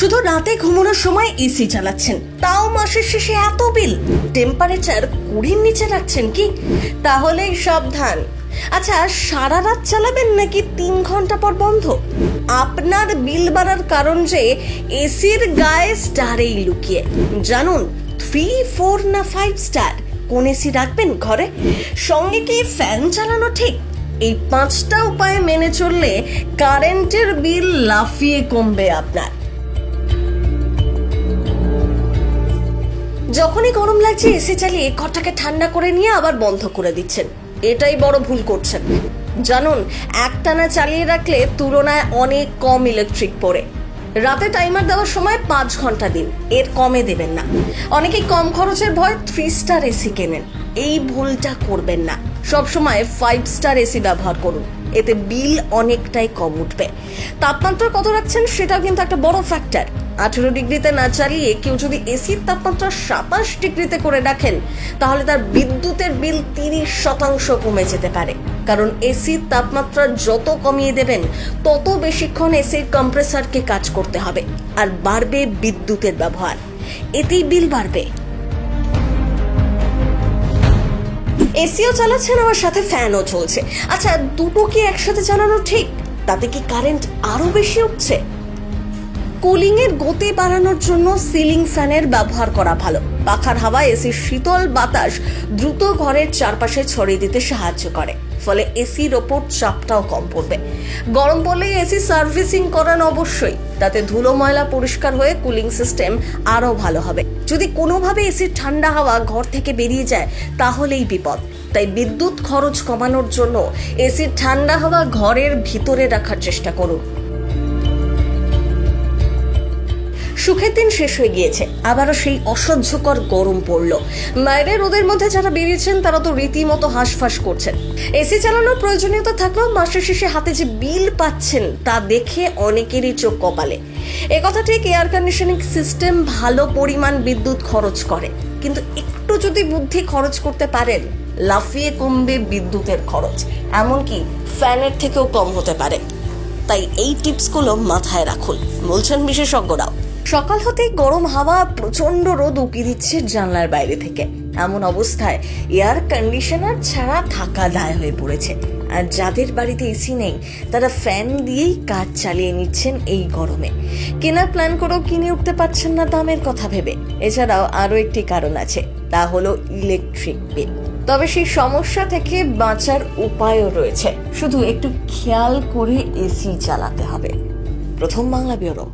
শুধু রাতে ঘুমানোর সময় এসি চালাচ্ছেন, তাও মাসের শেষে এত বিল। টেম্পারেচার 20-র নিচে রাখছেন কি? তাহলেই সাবধান। আচ্ছা, সারা রাত চালাবেন নাকি 3 ঘন্টা পর বন্ধ? আপনার বিল বাড়ার কারণ যে এসির গায়ে স্টারেই লুকিয়ে। জানুন 3, 4 না 5 স্টার কোন এসি রাখবেন ঘরে। সঙ্গে কি ফ্যান চালানো ঠিক? এই 5টা উপায় মেনে চললে কারেন্টের বিল লাফিয়ে কমবে আপনার। যখনই গরম লাগছে এসি চালিয়ে ঘরটাকে ঠান্ডা করে নিয়ে আবার বন্ধ করে দিচ্ছেন, এটাই বড় ভুল করছেন। জানুন, একটানা চালিয়ে রাখলে তুলনায় অনেক কম ইলেকট্রিক পড়ে। রাতে টাইমার দেওয়ার সময় 5 ঘন্টা দিন, এর কমে দেবেন না। অনেকেই কম খরচের ভয় 3 স্টার এসি কেনেন, এই ভুলটা করবেন না। সবসময় 5 স্টার এসি ব্যবহার করুন, এতে বিল অনেকটাই কম উঠবে। তাপমাত্রা কত রাখছেন সেটাও কিন্তু একটা বড় ফ্যাক্টর। 18 ডিগ্রিতে না চালিয়ে কেউ যদি এসির তাপমাত্রা 27 ডিগ্রিতে করে রাখেন, তাহলে তার বিদ্যুতের বিল 30% কমে যেতে পারে। কারণ এসির তাপমাত্রা যত কমিয়ে দেবেন, তত বেশিক্ষণ এসির কম্প্রেসারকে কাজ করতে হবে, আর বাড়বে বিদ্যুতের ব্যবহার, এতেই বিল বাড়বে। এসিও চালাচ্ছেন, আমার সাথে ফ্যানও চলছে। আচ্ছা, দুটো কি একসাথে চালানো ঠিক? তাতে কি কারেন্ট আরো বেশি উঠছে? কুলিং এর গতি বাড়ানোর জন্য সিলিং ফ্যানের ব্যবহার করা ভালো। পাখার হাওয়া এসির শীতল বাতাস দ্রুত ঘরের চারপাশে ছড়িয়ে দিতে সাহায্য করে, ফলে এসির ওপর চাপটাও কম পড়বে। গরম পড়লে এসি সার্ভিসিং করান অবশ্যই, তাতে ধুলো ময়লা পরিষ্কার হয়ে কুলিং সিস্টেম আরো ভালো হবে। যদি কোনোভাবে এসির ঠান্ডা হাওয়া ঘর থেকে বেরিয়ে যায়, তাহলেই বিপদ। তাই বিদ্যুৎ খরচ কমানোর জন্য এসির ঠান্ডা হাওয়া ঘরের ভিতরে রাখার চেষ্টা করুন। সুখের দিন শেষ হয়ে গিয়েছে, আবারও সেই অসহ্যকর গরম পড়লো। বাইরে রোদের মধ্যে যারা বেরিয়েছেন তারা তো রীতিমতো হাঁসফাঁস করছেন। এসি চালানোর প্রয়োজনীয়তা থাকলেও মাসের শেষে হাতে যে বিল পাচ্ছেন তা দেখে অনেকেরই চোখ কপালে। একথা ঠিক, এয়ার কন্ডিশনিং সিস্টেম ভালো পরিমাণ বিদ্যুৎ খরচ করে, কিন্তু একটু যদি বুদ্ধি খরচ করতে পারেন, লাফিয়ে কমবে বিদ্যুতের খরচ, এমনকি ফ্যানের থেকেও কম হতে পারে। তাই এই টিপসগুলো মাথায় রাখুন, বলছেন বিশেষজ্ঞরাও। সকাল হতেই গরম হাওয়া প্রচন্ড রোদ উকি দিচ্ছে জানলার বাইরে থেকে। এমন অবস্থায় এয়ার কন্ডিশনার ছাড়া থাকা দায় হয়ে পড়েছে। আর যাদের বাড়িতে এসি নেই, তারা ফ্যান দিয়েই কাজ চালিয়ে নিচ্ছেন এই গরমে। কেনার প্ল্যান করেও কিনে উঠতে পারছেন না দামের কথা ভেবে। এছাড়াও আরো একটি কারণ আছে, তা হলো ইলেকট্রিক বিল। তবে সেই সমস্যা থেকে বাঁচার উপায়ও রয়েছে, শুধু একটু খেয়াল করে এসি চালাতে হবে। প্রথম বাংলা ব্যুরো।